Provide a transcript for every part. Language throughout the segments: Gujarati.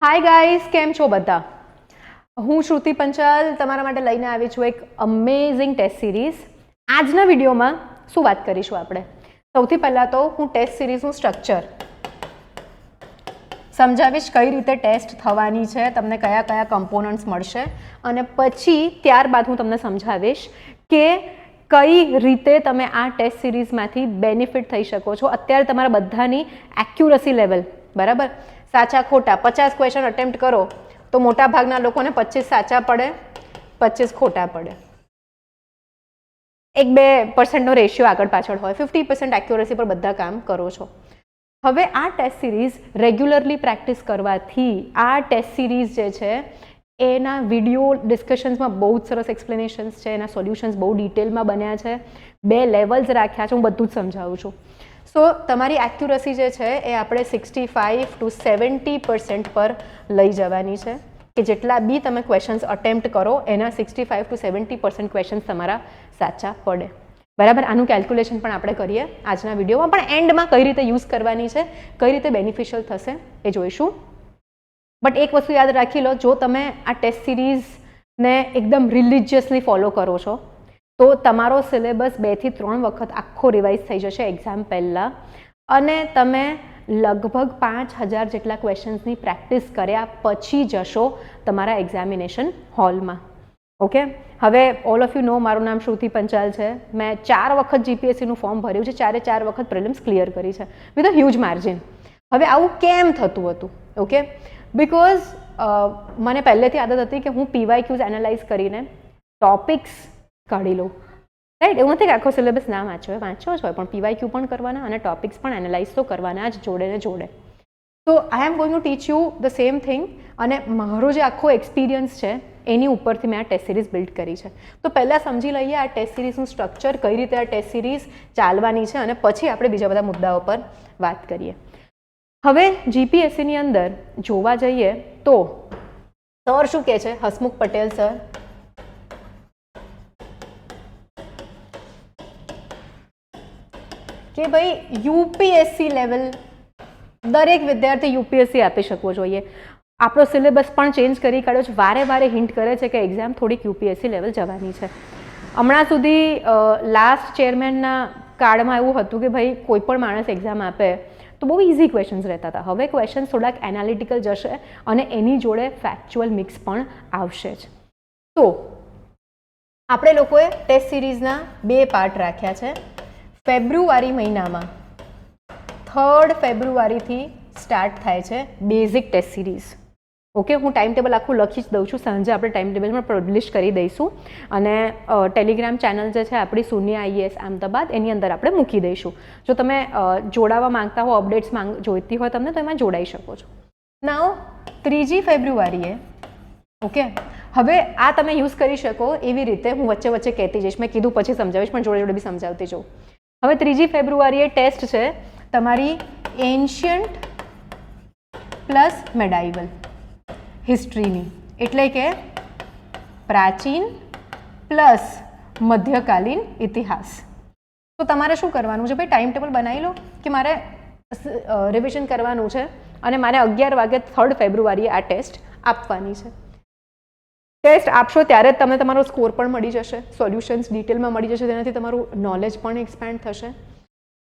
હાય ગાઈસ, કેમ છો બધા? હું શ્રુતિ પંચાલ તમારા માટે લઈને આવી છું એક અમેઝિંગ ટેસ્ટ સિરીઝ. આજના વિડીયોમાં શું વાત કરીશું આપણે? સૌથી પહેલાં તો હું ટેસ્ટ સિરીઝનું સ્ટ્રક્ચર સમજાવીશ, કઈ રીતે ટેસ્ટ થવાની છે, તમને કયા કયા કમ્પોનન્ટ્સ મળશે, અને પછી ત્યારબાદ હું તમને સમજાવીશ કે કઈ રીતે તમે આ ટેસ્ટ સિરીઝમાંથી બેનિફિટ થઈ શકો છો. અત્યારે તમારા બધાની એક્યુરસી લેવલ બરાબર, સાચા ખોટા 50 ક્વેશ્ચન અટેમ્પ્ટ કરો તો મોટા ભાગના લોકોને 25 સાચા પડે, 25 ખોટા પડે. 1-2% રેશિયો આગળ પાછળ હોય. 50% એક્યુરસી પર બધા કામ કરો છો. હવે આ ટેસ્ટ સિરીઝ રેગ્યુલરલી પ્રેક્ટિસ કરવાથી આ ટેસ્ટ સિરીઝ જે છે એના વિડીયો ડિસ્કશન્સમાં બહુ જ સરસ એક્સપ્લેનેશન્સ છે, એના સોલ્યુશન્સ બહુ ડિટેલમાં બન્યા છે, 2 લેવલ્સ રાખ્યા છે, હું બધું જ સમજાવું છું. સો તમારી એક્યુરસી જે છે એ આપણે 65 to 70% પર લઈ જવાની છે કે જેટલા બી તમે ક્વેશ્ચન્સ અટેમ્પ્ટ કરો એના 65 to 70% ક્વેશ્ચન્સ તમારા સાચા પડે. બરાબર, આનું કેલ્ક્યુલેશન પણ આપણે કરીએ આજના વિડીયોમાં, પણ એન્ડમાં કઈ રીતે યુઝ કરવાની છે, કઈ રીતે બેનિફિશિયલ થશે એ જોઈશું. બટ એક વસ્તુ યાદ રાખી લો, જો તમે આ ટેસ્ટ સિરીઝને એકદમ રિલિજિયસલી ફોલો કરો છો તો તમારો સિલેબસ 2 થી 3 વખત આખો રિવાઇઝ થઈ જશે એક્ઝામ પહેલાં, અને તમે લગભગ 5000 જેટલા ક્વેશ્ચન્સની પ્રેક્ટિસ કર્યા પછી જશો તમારા એક્ઝામિનેશન હોલમાં. ઓકે, હવે ઓલ ઓફ યુ નો મારું નામ શ્રુતિ પંચાલ છે. મેં 4 વખત જીપીએસસીનું ફોર્મ ભર્યું છે, 4 વખત પ્રિલિમ્સ ક્લિયર કરી છે વિથ અ હ્યુજ માર્જિન. હવે આવું કેમ થતું હતું? ઓકે, બિકોઝ મને પહેલેથી આદત હતી કે હું પીવાયક્યુઝ એનાલાઇઝ કરીને ટોપિક્સ કાઢી લઉં. રાઈટ, એવું નથી કે આખો સિલેબસ ના વાંચ્યો જ હોય, પણ પીવાયક્યુ પણ કરવાના અને ટોપિક્સ પણ એનાલાઇઝ તો કરવાના જ જોડે ને જોડે. તો I am going to teach you the same thing, અને મારો જે આખો એક્સપિરિયન્સ છે એની ઉપરથી મેં આ ટેસ્ટ સિરીઝ બિલ્ડ કરી છે. તો પહેલાં સમજી લઈએ આ ટેસ્ટ સિરીઝનું સ્ટ્રક્ચર, કઈ રીતે આ ટેસ્ટ સિરીઝ ચાલવાની છે, અને પછી આપણે બીજા બધા મુદ્દાઓ પર વાત કરીએ. હવે જીપીએસસીની અંદર જોવા જઈએ તો સર શું કહે છે, હસમુખ પટેલ સર, કે ભાઈ યુપીએસસી લેવલ દરેક વિદ્યાર્થી યુપીએસસી આપી શકવો જોઈએ. આપણો સિલેબસ પણ ચેન્જ કરી કાઢ્યો છે, વારે વારે હિન્ટ કરે છે કે એક્ઝામ થોડીક યુપીએસસી લેવલ જવાની છે. હમણાં સુધી લાસ્ટ ચેરમેનના કાળમાં એવું હતું કે ભાઈ કોઈ પણ માણસ એક્ઝામ આપે તો બહુ ઇઝી ક્વેશ્ચન્સ રહેતા હતા. હવે ક્વેશ્ચન્સ થોડાક એનાલિટિકલ જશે અને એની જોડે ફેક્ચ્યુઅલ મિક્સ પણ આવશે જ. તો આપણે લોકોએ ટેસ્ટ સિરીઝના 2 પાર્ટ રાખ્યા છે. ફેબ્રુઆરી મહિનામાં 3rd ફેબ્રુઆરીથી સ્ટાર્ટ થાય છે બેઝિક ટેસ્ટ સિરીઝ. ઓકે, હું ટાઈમ ટેબલ આખું લખી જ દઉં છું, સાંજે આપણે ટાઈમ ટેબલમાં પબ્લિશ કરી દઈશું, અને ટેલિગ્રામ ચેનલ જે છે આપણી શૂન્ય આઈએએસ અમદાવાદ એની અંદર આપણે મૂકી દઈશું. જો તમે જોડાવા માંગતા હો, અપડેટ્સ જોઈતી હોય તમને, તો એમાં જોડાઈ શકો છો. નાઉ 3જી ફેબ્રુઆરીએ, ઓકે, હવે આ તમે યુઝ કરી શકો એવી રીતે હું વચ્ચે વચ્ચે કહેતી જઈશ, મેં કીધું પછી સમજાવીશ પણ જોડે જોડે બી સમજાવતી જાઉં. હવે 3જી ફેબ્રુઆરીએ ટેસ્ટ છે તમારી એન્શિયન્ટ પ્લસ મેડાઇવલ હિસ્ટ્રીની, એટલે કે પ્રાચીન પ્લસ મધ્યકાલીન ઇતિહાસ. તો તમારે શું કરવાનું છે ભાઈ, ટાઈમ ટેબલ બનાવી લો કે મારે રિવિઝન કરવાનું છે અને મારે 11 વાગે 3rd ફેબ્રુઆરીએ આ ટેસ્ટ આપવાની છે. ટેસ્ટ આપશો ત્યારે જ તમને તમારો સ્કોર પણ મળી જશે, સોલ્યુશન્સ ડિટેલમાં મળી જશે, તેનાથી તમારું નોલેજ પણ એક્સપેન્ડ થશે.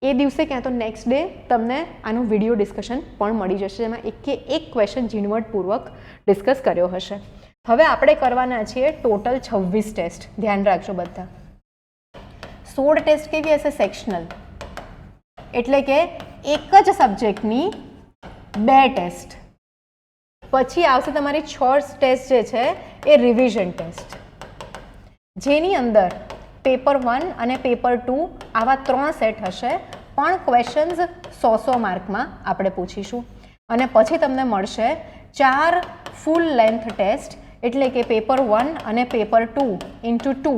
એ દિવસે ક્યાં તો નેક્સ્ટ ડે તમને આનું વિડીયો ડિસ્કશન પણ મળી જશે, જેમાં એક ક્વેશ્ચન ઝીણવટપૂર્વક ડિસ્કસ કર્યો હશે. હવે આપણે કરવાના છીએ ટોટલ 26 ટેસ્ટ. ધ્યાન રાખજો બધા. 16 ટેસ્ટ કેવી હશે? સેક્શનલ, એટલે કે એક જ સબ્જેક્ટની 2 ટેસ્ટ. પછી આવશે તમારી 6 ટેસ્ટ જે છે એ રિવિઝન ટેસ્ટ, જેની અંદર પેપર 1 અને પેપર 2 આવા 3 સેટ હશે, પણ ક્વેશ્ચન્સ 100 માર્કમાં આપણે પૂછીશું. અને પછી તમને મળશે 4 ફૂલ લેન્થ ટેસ્ટ, એટલે કે પેપર 1 અને પેપર 2 × 2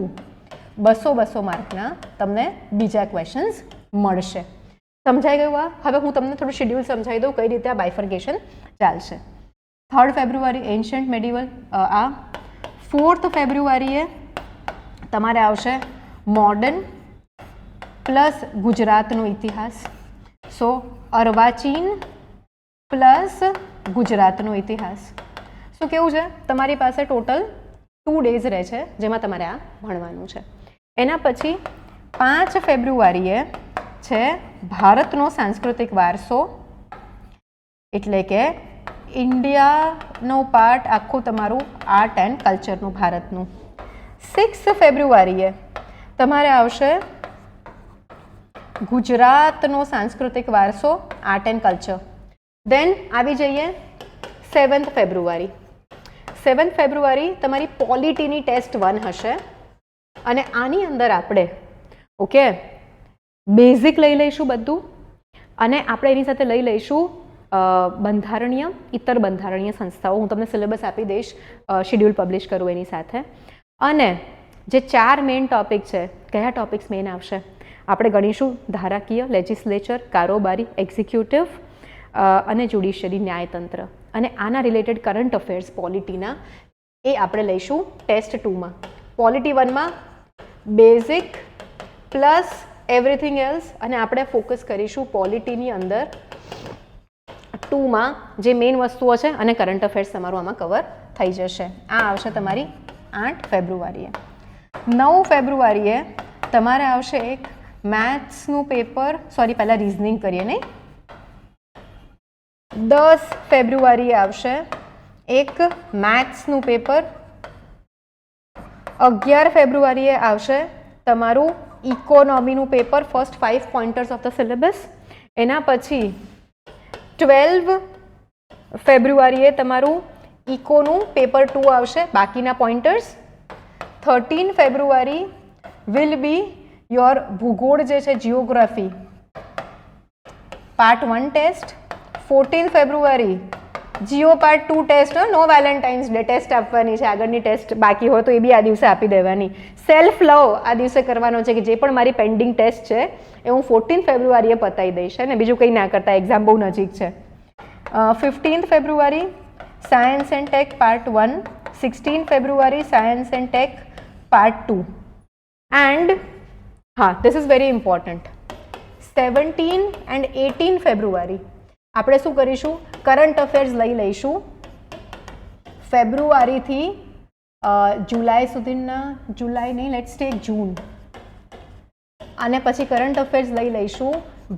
200 માર્કના તમને બીજા ક્વેશ્ચન્સ મળશે. સમજાઈ ગયું આ? હવે હું તમને થોડું શેડ્યુલ સમજાવી દઉં કઈ રીતે આ બાયફર્ગેશન ચાલશે. 3rd ફેબ્રુઆરી એન્શિયન્ટ મેડિવલ, આ 4th ફેબ્રુઆરીએ તમારે આવશે મોડર્ન પ્લસ ગુજરાતનો ઇતિહાસ. સો અર્વાચીન પ્લસ ગુજરાતનો ઇતિહાસ. શું કેવું છે? તમારી પાસે ટોટલ 2 ડેઝ રહે છે જેમાં તમારે આ ભણવાનું છે. એના પછી 5 ફેબ્રુઆરીએ છે ભારતનો સાંસ્કૃતિક વારસો, એટલે કે ઇન્ડિયાનો પાર્ટ આખું તમારું આર્ટ એન્ડ કલ્ચરનું ભારતનું. 6 ફેબ્રુઆરીએ તમારે આવશે ગુજરાતનો સાંસ્કૃતિક વારસો, આર્ટ એન્ડ કલ્ચર. દેન આવી જઈએ 7th ફેબ્રુઆરી. 7th ફેબ્રુઆરી તમારી પોલિટીની ટેસ્ટ 1 હશે અને આની અંદર આપણે ઓકે બેઝિક લઈ લઈશું બધું અને આપણે એની સાથે લઈ લઈશું બંધારણીય, ઇતર બંધારણીય સંસ્થાઓ. હું તમને સિલેબસ આપી દઈશ, શિડ્યુલ પબ્લિશ કરું એની સાથે. અને જે 4 મેઇન ટોપિક છે, કયા ટોપિક્સ મેઇન આવશે? આપણે ગણીશું ધારાકીય, લેજિસ્લેચર, કારોબારી, એક્ઝિક્યુટિવ અને જ્યુડિશિયરી, ન્યાયતંત્ર. અને આના રિલેટેડ કરંટ અફેર્સ પોલિટીના એ આપણે લઈશું ટેસ્ટ 2માં. પોલિટી 1માં બેઝિક પ્લસ એવરીથિંગ એલ્સ, અને આપણે ફોકસ કરીશું પોલિટીની અંદર 2માં જે મેઇન વસ્તુઓ છે અને કરંટ અફેર્સ તમારું આમાં કવર થઈ જશે. આ આવશે તમારી 8 ફેબ્રુઆરીએ. 9 ફેબ્રુઆરીએ તમારે આવશે એક મેથ્સનું પેપર, સોરી પહેલાં રિઝનિંગ કરીએ નહીં. 10 ફેબ્રુઆરીએ આવશે એક મેથ્સનું પેપર. 11 ફેબ્રુઆરીએ આવશે તમારું ઇકોનોમીનું paper, first 5 pointers of the syllabus. એના પછી 12 ફેબ્રુઆરીએ તમારું ઇકોનું પેપર 2 આવશે, બાકીના pointers. 13 February will be your ભૂગોળ જે છે, જિયોગ્રાફી પાર્ટ 1 ટેસ્ટ. 14 ફેબ્રુઆરી જીઓ પાર્ટ 2 ટેસ્ટ. નો વેલેન્ટાઇન્સ ડે ટેસ્ટ આપવાની છે, આગળની ટેસ્ટ બાકી હોય તો એ બી આ દિવસે આપી દેવાની. સેલ્ફ લવ આ દિવસે કરવાનો છે કે જે પણ મારી પેન્ડિંગ ટેસ્ટ છે એ હું 14 ફેબ્રુઆરીએ પતાવી દઈશ ને બીજું કંઈ ના કરતા, એક્ઝામ બહુ નજીક છે. 15 ફેબ્રુઆરી સાયન્સ એન્ડ ટેક પાર્ટ 1. 16 ફેબ્રુઆરી science and tech part 2. And હા, this is very important, 17 and 18 ફેબ્રુઆરી આપણે શું કરીશું? કરંટ અફેર્સ લઈ લઈશું ફેબ્રુઆરીથી જુલાઈ સુધીના, જુલાઈ નહીં, લેટ્સ ટેક જૂન. અને પછી કરંટ અફેર્સ લઈ લઈશું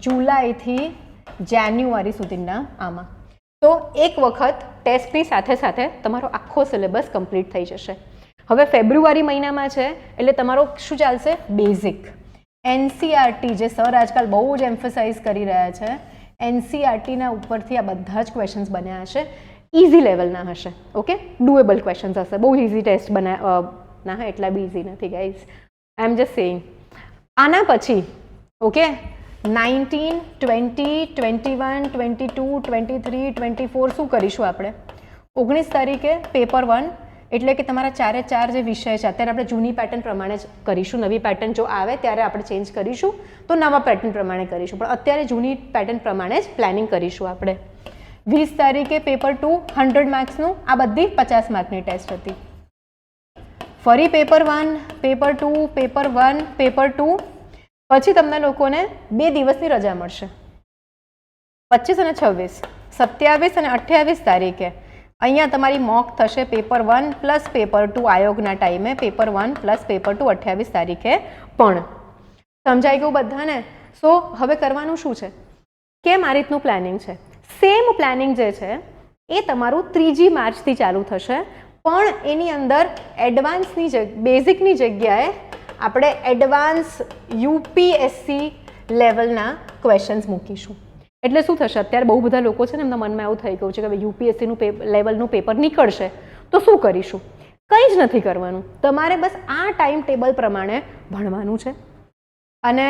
જુલાઈથી જાન્યુઆરી સુધીના આમાં. તો એક વખત ટેસ્ટની સાથે સાથે તમારો આખો સિલેબસ કમ્પ્લીટ થઈ જશે. હવે ફેબ્રુઆરી મહિનામાં છે એટલે તમારો શું ચાલશે? બેઝિક. એનસીઆરટી જે સર આજકાલ બહુ જ એમ્ફસાઇઝ કરી રહ્યા છે, એનસીઆરટીના ઉપરથી આ બધા જ ક્વેશ્ચન્સ બન્યા હશે, ઇઝી લેવલના હશે. ઓકે, ડુએબલ ક્વેશ્ચન્સ હશે, બહુ ઇઝી ટેસ્ટ ના હે, એટલા બી ઇઝી નથી ગાઈઝ, આઈ એમ જસ્ટ સેઇંગ. આના પછી ઓકે 19, 20, 21, 22, 23, 24 શું કરીશું આપણે? 19 તારીખે પેપર 1, એટલે કે તમારા 4 જે વિષય છે અત્યારે આપણે જૂની પેટર્ન પ્રમાણે જ કરીશું. નવી પેટર્ન જો આવે ત્યારે આપણે ચેન્જ કરીશું તો નવા પેટર્ન પ્રમાણે કરીશું, પણ અત્યારે જૂની પેટર્ન પ્રમાણે જ પ્લાનિંગ કરીશું આપણે. 20 તારીખે પેપર 2 100 માર્ક્સનું, આ બધી 50 માર્કની ટેસ્ટ હતી. ફરી પેપર 1, પેપર 2, પેપર 1, પેપર 2, પછી તમને લોકોને 2 દિવસની રજા મળશે, 25 અને 26, 27 અને 28 તારીખે અહીંયા તમારી મોક થશે પેપર 1 પ્લસ પેપર 2 આયોગના ટાઈમે, પેપર 1 પ્લસ પેપર 2 28 તારીખે પણ. સમજાઈ ગયું બધાને? સો હવે કરવાનું શું છે? કેમ આ રીતનું પ્લાનિંગ છે? સેમ પ્લાનિંગ જે છે એ તમારું 3જી માર્ચથી ચાલુ થશે, પણ એની અંદર એડવાન્સની બેઝિકની જગ્યાએ આપણે એડવાન્સ યુપીએસસી લેવલના ક્વેશ્ચન્સ મૂકીશું. એટલે શું થશે? અત્યારે બહુ બધા લોકો છે ને એમના મનમાં એવું થઈ ગયું છે કે યુપીએસસીનું લેવલનું પેપર નીકળશે તો શું કરીશું? કંઈ જ નથી કરવાનું, તમારે બસ આ ટાઈમ ટેબલ પ્રમાણે ભણવાનું છે. અને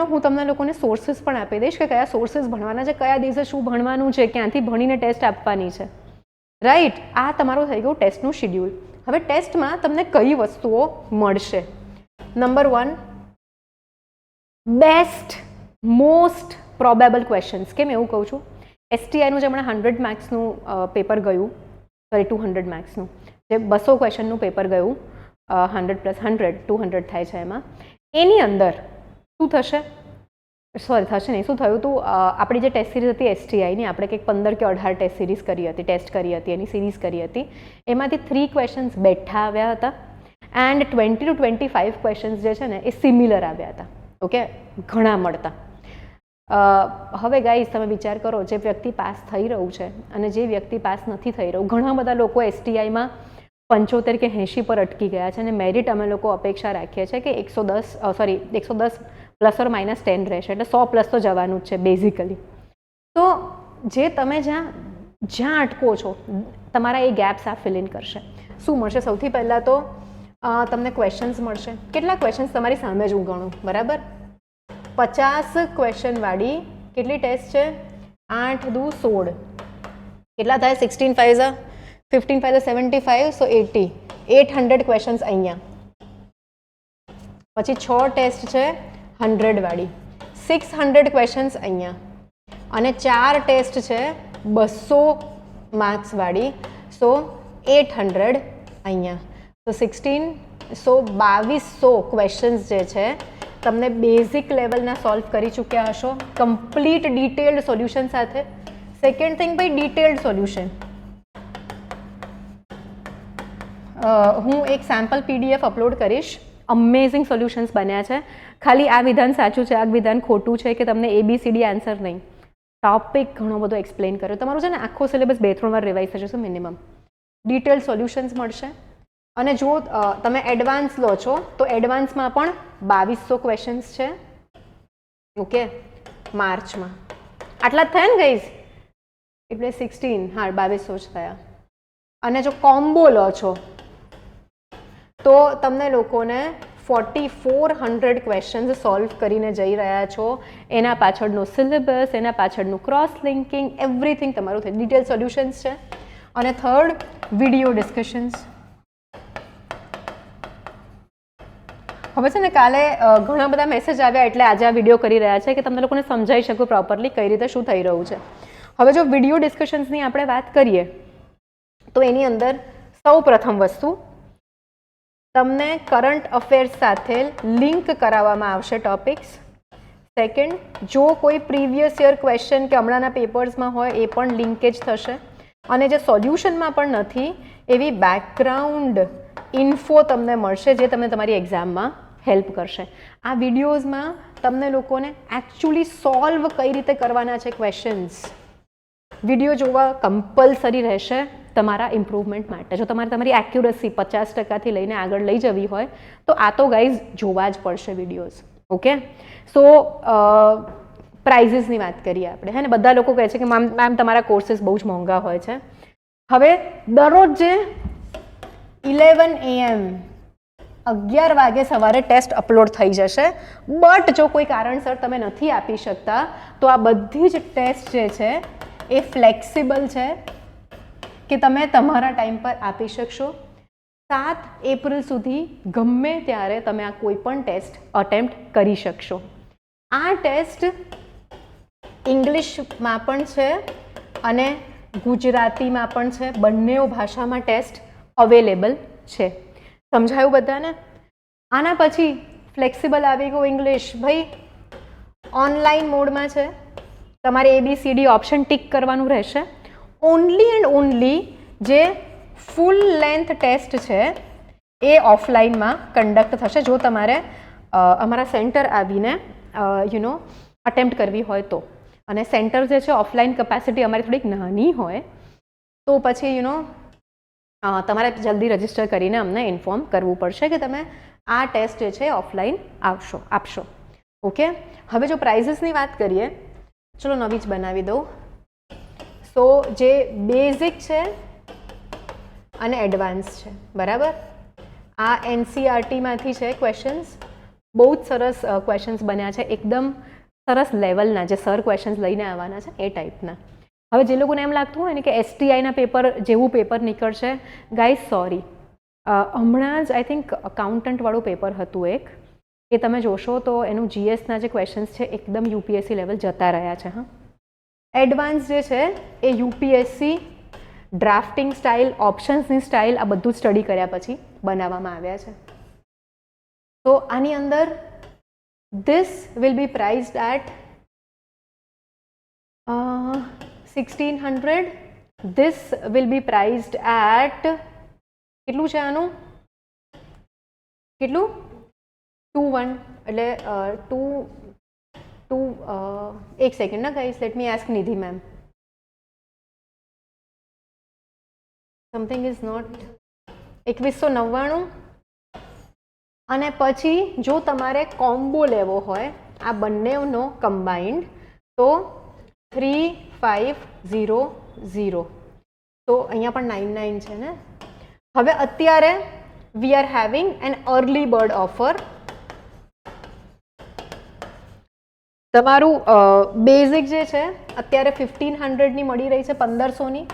હું તમને લોકોને સોર્સિસ પણ આપી દઈશ કે કયા સોર્સિસ ભણવાના છે, કયા દિવસે શું ભણવાનું છે, ક્યાંથી ભણીને ટેસ્ટ આપવાની છે. રાઈટ, આ તમારું થઈ ગયું ટેસ્ટનું શિડ્યુલ. હવે ટેસ્ટમાં તમને કઈ વસ્તુઓ મળશે? Number 1, best most probable questions. કેમ એવું કહું છું? એસટીઆઈનું જે હમણાં 100 માર્ક્સનું પેપર ગયું, સોરી 200 માર્ક્સનું જે 200 ક્વેશ્ચનનું પેપર ગયું, 100 + 100 200 થાય છે એમાં, એની અંદર શું થશે? સોરી થશે નહીં, શું થયું હતું, આપણી જે ટેસ્ટ સિરીઝ હતી STIની, આપણે કંઈક 15 કે 18 ટેસ્ટ સિરીઝ કરી હતી, ટેસ્ટ કરી હતી, એની સિરીઝ કરી હતી, એમાંથી 3 ક્વેશ્ચન્સ બેઠા આવ્યા હતા એન્ડ 20 to 25 ક્વેશ્ચન્સ જે છે ને એ સિમિલર આવ્યા હતા. ઓકે, ઘણા મળતા. હવે ગાઈઝ તમે વિચાર કરો, જે વ્યક્તિ પાસ થઈ રહ્યું છે અને જે વ્યક્તિ પાસ નથી થઈ રહ્યું, ઘણા બધા લોકો STIમાં 75 કે 80 પર અટકી ગયા છે અને મેરિટ અમે લોકો અપેક્ષા રાખીએ છીએ કે 110 પ્લસ ઓર માઇનસ 10 રહેશે, એટલે 100 પ્લસ તો જવાનું જ છે બેઝિકલી. તો જે તમે જ્યાં અટકો છો, તમારા એ ગેપ્સ આ ફિલ ઇન કરશે. શું મળશે? સૌથી પહેલાં તો તમને ક્વેશ્ચન્સ મળશે. કેટલા ક્વેશ્ચન્સ તમારી સામે જ હું ગણું, બરાબર? 50 ક્વેશ્ચનવાળી કેટલી ટેસ્ટ છે? 8 દુ 16, કેટલા થાય? 16 5 15 5 75, સો 80, 800 ક્વેશ્ચન્સ અહીંયા. પછી 6 ટેસ્ટ છે 100 વાળી, 600 ક્વેશ્ચન્સ અહીંયા, અને 4 ટેસ્ટ છે 200 માર્ક્સ વાળી, સો 800 અહીંયા. તો 2200 ક્વેશ્ચન્સ જે છે તમને બેઝિક લેવલના સોલ્વ કરી ચૂક્યા હશો, કમ્પ્લીટ ડિટેલ્ડ સોલ્યુશન સાથે. સેકન્ડ થિંગ ભાઈ, ડિટેલ્ડ સોલ્યુશન. હું એક સેમ્પલ PDF અપલોડ કરીશ. અમેઝિંગ સોલ્યુશન્સ બન્યા છે. ખાલી આ વિધાન સાચું છે, આ વિધાન ખોટું છે કે તમને ABCD આન્સર નહીં, ટોપિક ઘણો બધો એક્સપ્લેન કર્યો. તમારું છે ને આખો સિલેબસ 2-3 વાર રિવાઇઝ થશે શું મિનિમમ. ડિટેલ્ડ સોલ્યુશન્સ મળશે. અને જો તમે એડવાન્સ લો છો તો એડવાન્સમાં પણ 2200 ક્વેશ્ચન્સ છે. ઓકે, માર્ચમાં આટલા જ થયા ને ગાઈઝ, એટલે 16, હા 2200 જ થયા. અને જો કોમ્બો લો છો તો તમને લોકોને 4400 ક્વેશ્ચન્સ સોલ્વ કરીને જઈ રહ્યા છો. એના પાછળનો સિલેબસ, એના પાછળનું ક્રોસ લિંકિંગ, એવરીથિંગ તમારું થઈ. ડિટેલ સોલ્યુશન્સ છે. અને થર્ડ, વિડીયો ડિસ્કશન્સ. હવે છે ને કાલે ઘણા બધા મેસેજ આવ્યા એટલે આજે આ વિડીયો કરી રહ્યા છે કે તમને લોકોને સમજાવી શકું પ્રોપરલી કઈ રીતે શું થઈ રહ્યું છે. હવે જો વિડીયો ડિસ્કશન્સની આપણે વાત કરીએ તો એની અંદર સૌ પ્રથમ વસ્તુ તમને કરંટ અફેર્સ સાથે લિંક કરાવવામાં આવશે ટોપિક્સ. સેકન્ડ, જો કોઈ પ્રીવિયસ યર ક્વેશ્ચન કે હમણાંના પેપર્સમાં હોય એ પણ લિંકેજ થશે. અને જે સોલ્યુશનમાં પણ નથી એવી બેકગ્રાઉન્ડ ઇન્ફો તમને મળશે જે તમને તમારી એક્ઝામમાં હેલ્પ કરશે. આ વિડીયોઝમાં તમને લોકોને એકચ્યુઅલી સોલ્વ કઈ રીતે કરવાના છે ક્વેશ્ચન્સ, વિડીયો જોવા કમ્પલસરી રહેશે તમારા ઇમ્પ્રુવમેન્ટ માટે. જો તમારે તમારી એક્યુરસી 50% લઈને આગળ લઈ જવી હોય તો આ તો ગાઈઝ જોવા જ પડશે વિડીયોઝ. ઓકે, સો પ્રાઇઝીસની વાત કરીએ આપણે, હે ને. બધા લોકો કહે છે કે મેમ તમારા કોર્સીસ બહુ જ મોંઘા હોય છે. હવે દરરોજ જે 11 AM 11 વાગે સવારે ટેસ્ટ અપલોડ થઈ જશે. બટ જો કોઈ કારણસર તમે નથી આપી શકતા તો આ બધી જ ટેસ્ટ જે છે એ ફ્લેક્સિબલ છે કે તમે તમારા ટાઈમ પર આપી શકશો. 7 એપ્રિલ સુધી ગમે ત્યારે તમે આ કોઈ પણ ટેસ્ટ અટેમ્પ્ટ કરી શકશો. આ ટેસ્ટ ઇંગ્લિશમાં પણ છે અને ગુજરાતીમાં પણ છે, બંને ભાષામાં ટેસ્ટ અવેલેબલ છે. સમજાયું બધાને? આના પછી ફ્લેક્સિબલ આવી ગયું ઇંગ્લિશ. ભાઈ ઓનલાઈન મોડમાં છે, તમારે ABCD ઓપ્શન ટિક કરવાનું રહેશે. ઓનલી એન્ડ ઓનલી જે ફૂલ લેન્થ ટેસ્ટ છે એ ઓફલાઈનમાં કન્ડક્ટ થશે જો તમારે અમારા સેન્ટર આવીને અટેમ્પ્ટ કરવી હોય તો. અને સેન્ટર જે છે ઓફલાઈન કેપેસિટી અમારી થોડીક નાની હોય તો પછી તમારે જલ્દી રજીસ્ટર કરીને અમને ઇન્ફોર્મ કરવું પડશે કે તમે આ ટેસ્ટ જે છે ઓફલાઈન આપશો. ઓકે, હવે જો પ્રાઇઝીસની વાત કરીએ, ચલો નવી જ બનાવી દઉં. સો જે બેઝિક છે અને એડવાન્સ છે, બરાબર. આ NCERTમાંથી છે ક્વેશ્ચન્સ. બહુ જ સરસ ક્વેશ્ચન્સ બન્યા છે, એકદમ સરસ લેવલના, જે સર ક્વેશ્ચન્સ લઈને આવવાના છે એ ટાઈપના. હવે જે લોકોને એમ લાગતું હોય ને કે STIના પેપર જેવું પેપર નીકળશે, ગાઈઝ સોરી, હમણાં જ આઈ થિંક અકાઉન્ટન્ટવાળું પેપર હતું એક, એ તમે જોશો તો એનું GSના જે ક્વેશ્ચન્સ છે એકદમ UPSC લેવલ જતા રહ્યા છે. હા, એડવાન્સ જે છે એ UPSC ડ્રાફ્ટિંગ સ્ટાઇલ, ઓપ્શન્સની સ્ટાઇલ, આ બધું જ સ્ટડી કર્યા પછી બનાવવામાં આવ્યા છે. તો આની અંદર this will be prized at 1600. This will be priced at કેટલું છે આનું, કેટલું 21 એટલે 2 એક સેકન્ડ ના guys, let me ask Nidhi ma'am. Something is not 2199. અને પછી જો તમારે કોમ્બો લેવો હોય આ બંનેનો કમ્બાઇન્ડ તો 3500. તો અહીંયા પણ 99 છે ને. હવે અત્યારે we are having an early bird offer. તમારું બેઝિક જે છે અત્યારે 1500ની મળી રહી છે, 1500ની.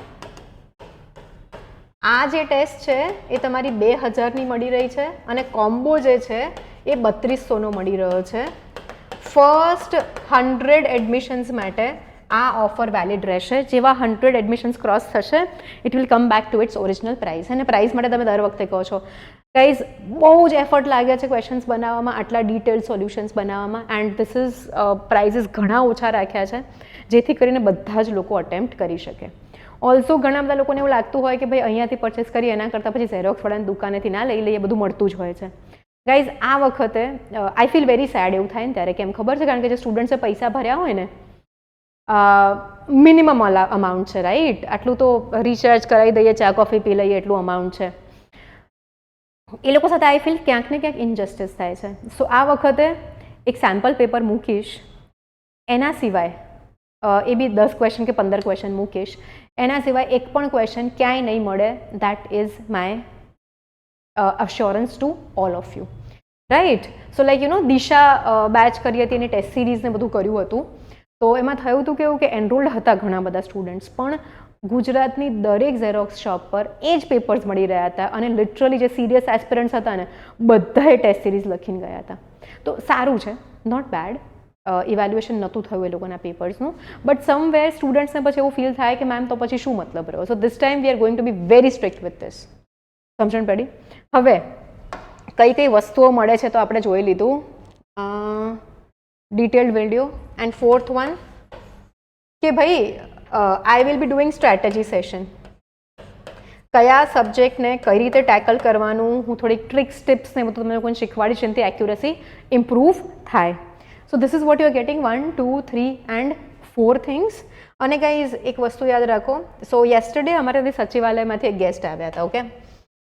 આ જે ટેસ્ટ છે એ તમારી 2000ની મળી રહી છે અને કોમ્બો જે છે એ 3200નો મળી રહ્યો છે. ફર્સ્ટ 100 એડમિશન્સ માટે આ ઓફર વેલિડ રહેશે. જેવા 100 એડમિશન્સ ક્રોસ થશે it will come back to its original price. અને પ્રાઇસ માટે તમે દર વખતે કહો છો ગાઈઝ બહુ જ એફર્ટ લાગે છે ક્વેશ્ચન્સ બનાવવામાં, આટલા ડિટેલ્ડ સોલ્યુશન્સ બનાવવામાં, એન્ડ ધીસ ઇઝ પ્રાઇઝીસ ઘણા ઓછા રાખ્યા છે જેથી કરીને બધા જ લોકો અટેમ્પ્ટ કરી શકે. ઓલ્સો ઘણા બધા લોકોને એવું લાગતું હોય કે ભાઈ અહીંયાથી પરચેસ કરી એના કરતાં પછી ઝેરોક્સવાળાની દુકાનેથી ના લઈ લઈએ, બધું મળતું જ હોય છે. ગાઈઝ આ વખતે આઈ ફીલ વેરી સેડ એવું થાય ને ત્યારે, કેમ ખબર છે? કારણ કે જે સ્ટુડન્ટ્સે પૈસા ભર્યા હોય ને મિનિમમ અમાઉન્ટ છે, રાઈટ? આટલું તો રિચાર્જ કરાવી દઈએ, ચા કોફી પી લઈએ એટલું અમાઉન્ટ છે. એ લોકો સાથે આઈ ફીલ ક્યાંક ને ક્યાંક ઇનજસ્ટિસ થાય છે. સો આ વખતે એક સેમ્પલ પેપર મૂકીશ, એના સિવાય એ બી 10 ક્વેશ્ચન કે 15 ક્વેશ્ચન મૂકીશ, એના સિવાય એક પણ ક્વેશ્ચન ક્યાંય નહીં મળે. That is my assurance to all of you, right? So like you know Disha batch કરી હતી, એની ટેસ્ટ સિરીઝને બધું કર્યું હતું. તો એમાં થયું હતું કેવું કે એનરોલ્ડ હતા ઘણા બધા સ્ટુડન્ટ્સ, પણ ગુજરાતની દરેક ઝેરોક્સ શોપ પર એ જ પેપર્સ મળી રહ્યા હતા અને લિટરલી જે સિરિયસ એસ્પિરન્ટ્સ હતા ને બધાએ ટેસ્ટ સિરીઝ લખીને ગયા હતા. તો સારું છે, નોટ બેડ. ઇવેલ્યુએશન નહોતું થયું એ લોકોના પેપર્સનું, બટ સમવેર સ્ટુડન્ટ્સને પછી એવું ફીલ થાય કે મેમ તો પછી શું મતલબ રહ્યો. So this time we are going to be very strict with this. સમજણ પડી? હવે કઈ કઈ વસ્તુઓ મળે છે તો આપણે જોઈ લીધું, detailed video. And fourth one કે ભાઈ I will be doing strategy session. કયા સબ્જેક્ટને કઈ રીતે ટેકલ કરવાનું, હું થોડીક ટ્રિક્સ ટિપ્સને બધું તમને લોકોને શીખવાડીશ જેનાથી એક્યુરેસી ઇમ્પ્રૂવ થાય. So this is what you are getting 1, 2, 3 and 4 things. અને ગાઈઝ એક વસ્તુ યાદ રાખો, સો યેસ્ટરડે અમારે સચિવાલયમાંથી એક ગેસ્ટ આવ્યા હતા. ઓકે,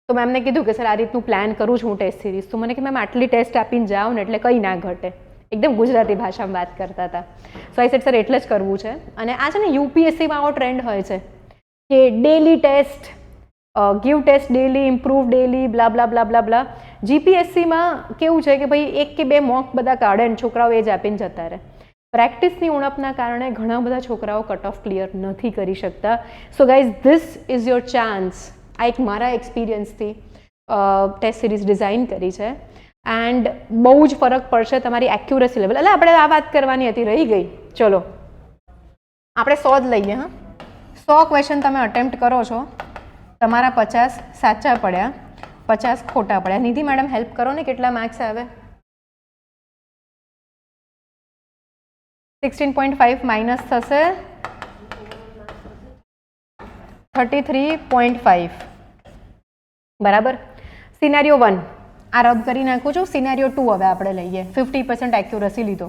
તો મેમને કીધું કે સર આ રીતનું પ્લાન કરું છું હું ટેસ્ટ સિરીઝ. તો મને કે મેમ આટલી ટેસ્ટ આપીને જાઓ ને એટલે કંઈ ના ઘટે. એકદમ ગુજરાતી ભાષામાં વાત કરતા હતા. સો આઈ સેડ સર એટલે જ કરવું છે. અને આ છે ને યુપીએસસીમાં આવો ટ્રેન્ડ હોય છે કે daily test, give test daily, improve daily, blah blah blah blah blah. જીપીએસસીમાં કેવું છે કે ભાઈ 1 કે 2 મોક બધા કાઢે ને છોકરાઓ એ જ આપીને જતા રહે. પ્રેક્ટિસની ઉણપના કારણે ઘણા બધા છોકરાઓ કટ ઓફ ક્લિયર નથી કરી શકતા. So guys this is your chance. આ એક મારા એક્સપિરિયન્સથી ટેસ્ટ સિરીઝ ડિઝાઇન કરી છે એન્ડ બહુ જ ફરક પડશે તમારી એક્યુરેસી લેવલ. એટલે આપણે આ વાત કરવાની હતી, રહી ગઈ. ચલો આપણે 100 જ લઈએ. હા, 100 ક્વેશ્ચન તમે અટેમ્પ્ટ કરો છો, તમારા 50 સાચા પડ્યા, 50 ખોટા પડ્યા. નિધિ મેડમ હેલ્પ કરો ને, કેટલા માર્ક્સ આવે? 16.5 માઇનસ થશે 33.5, બરાબર. સિનેરિયો 1 આ રબ કરી નાખું છું. સિનેરિયો 2 હવે આપણે લઈએ. 50% એક્યુરસી લીધો.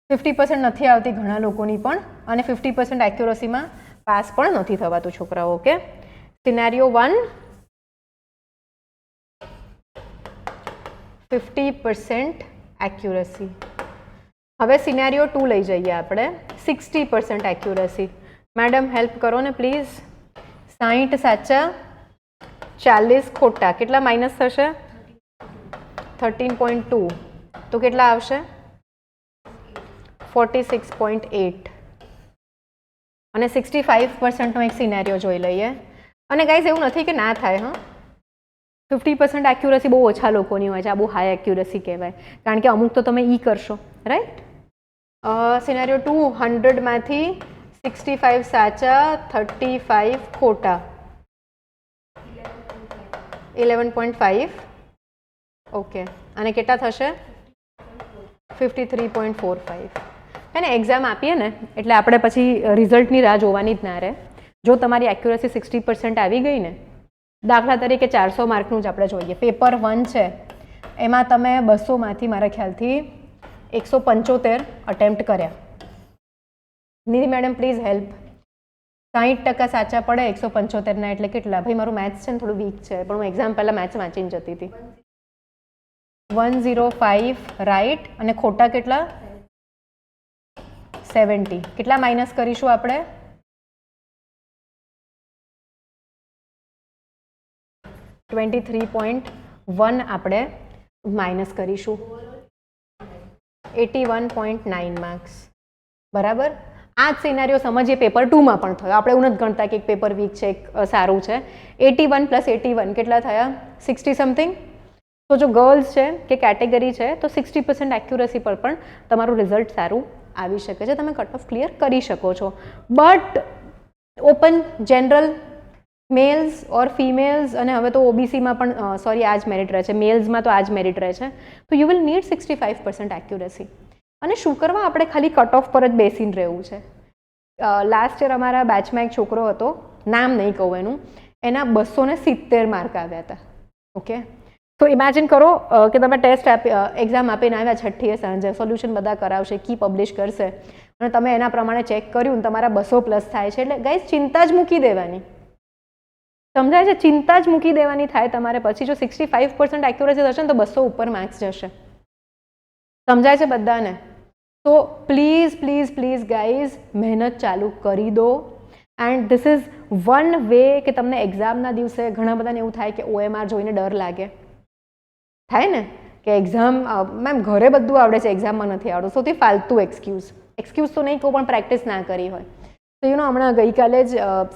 50% નથી આવતી ઘણા લોકોની પણ, અને 50% એક્યુરસીમાં પાસ પણ નથી થવાતું છોકરાઓ. Okay, scenario 1 50% accuracy. હવે સિનેરિયો 2 લઈ જઈએ આપણે, 60% એક્યુરસી. મેડમ હેલ્પ કરો ને પ્લીઝ. 60 સાચા, 40 ખોટા. કેટલા માઇનસ થશે? 13.2. તો કેટલા આવશે? 46.8. અને 65%નો એક સિનેરિયો જોઈ લઈએ. અને ગાઈઝ એવું નથી કે ના થાય. હા, 50% એક્યુરસી બહુ ઓછા લોકોની હોય છે. આ બહુ હાઈ એક્યુરસી કહેવાય, કારણ કે અમુક તો તમે કરશો, રાઈટ? સિનેરિયો 2 100માંથી 65 સાચા, 35 ખોટા, 11.5. ઓકે, અને કેટલા થશે? 53.45. હે ને એક્ઝામ આપીએ ને એટલે આપણે પછી રિઝલ્ટની રાહ જોવાની જ ના રહે. જો તમારી એક્યુરસી 60% આવી ગઈ ને, દાખલા તરીકે 400 માર્કનું જ આપણે જોઈએ, પેપર 1 છે એમાં તમે 200માંથી મારા ખ્યાલથી 175 અટેમ્પ્ટ કર્યા. નિધિ મેડમ પ્લીઝ હેલ્પ. 60% સાચા પડે 175ના એટલે કેટલા? ભાઈ મારું મેથ્સ છે ને થોડું વીક છે, પણ હું એક્ઝામ પહેલાં મેથ્સ વાંચીને જતી હતી. 105 રાઈટ, અને ખોટા કેટલા? 70. કેટલા માઇનસ કરીશું આપણે? 23.1 આપણે માઇનસ કરીશું. 81.9 માર્ક્સ. બરાબર. આ જ સિનારીઓ સમજીએ પેપર 2માં પણ થયો. આપણે એવું નથી ગણતા કે એક પેપર વીક છે, એક સારું છે. 81 + 81 કેટલા થયા? 60 સમથિંગ. તો જો ગર્લ્સ છે કે કેટેગરી છે તો 60% એક્યુરસી પર પણ તમારું રિઝલ્ટ સારું આવી શકે છે, તમે કટ ઓફ ક્લિયર કરી શકો છો. But open general mails or females, અને હવે તો ઓબીસીમાં પણ સોરી આ જ મેરિટ રહે છે, મેલ્સમાં તો આ જ મેરિટ રહે છે, તો યુ વિલ નીડ 65% એક્યુરસી. અને શું કરવા? આપણે ખાલી કટ ઓફ પર જ બેસીને રહેવું છે. લાસ્ટ યર અમારા બેચમાં એક છોકરો હતો, નામ નહીં કહું એનું, એના 270 માર્ક આવ્યા હતા. ઓકે, તો ઇમેજિન કરો કે તમે ટેસ્ટ એક્ઝામ આપીને આવ્યા, છઠ્ઠીએ સાંજે સોલ્યુશન બધા કરાવશે, કી પબ્લિશ કરશે, અને તમે એના પ્રમાણે ચેક કર્યું ને તમારા 200+ થાય છે, એટલે ગાઈઝ ચિંતા જ મૂકી દેવાની. સમજાય છે? ચિંતા જ મૂકી દેવાની થાય તમારે. પછી જો 65% એક્યુરસી થશે ને તો 200 ઉપર માર્ક્સ જશે. સમજાય છે બધાને? તો પ્લીઝ પ્લીઝ પ્લીઝ ગાઈઝ મહેનત ચાલુ કરી દો. And this is one way કે તમને એક્ઝામના દિવસે ઘણા બધાને એવું થાય કે OMR જોઈને ડર લાગે. થાય ને કે એક્ઝામ મેમ ઘરે બધું આવડે છે, એક્ઝામમાં નથી આવડતું. સૌથી ફાલતુ એક્સક્યુઝ તો નહીં કહું, પણ પ્રેક્ટિસ ના કરી હોય. તો હમણાં ગઈકાલે જ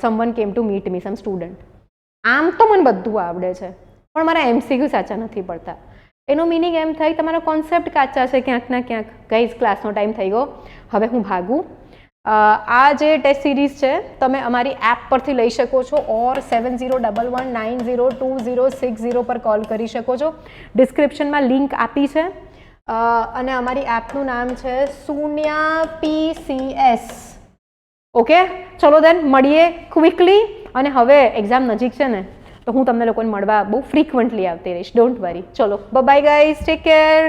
someone came to meet me, some student. આમ તો મને બધું આવડે છે, પણ મારા MCQ સાચા નથી પડતા. એનો મિનિંગ એમ થાય તમારા કોન્સેપ્ટ કાચા છે ક્યાંક ના ક્યાંક. ગાઈઝ ક્લાસનો ટાઈમ થઈ ગયો, હવે હું ભાગું. આ જે ટેસ્ટ સિરીઝ છે તમે અમારી એપ પરથી લઈ શકો છો, ઓર 7011902060 પર કોલ કરી શકો છો. ડિસ્ક્રિપ્શનમાં લિંક આપી છે, અને અમારી એપનું નામ છે શૂન્ય PCS. ઓકે, ચલો દેન મળીએ ક્વિકલી. અને હવે એક્ઝામ નજીક છે ને તો હું તમને લોકોને મળવા બહુ ફ્રીક્વન્ટલી આવતી રહીશ, ડોન્ટ વરી. ચલો બાય ગાઈઝ, ટેક કેર.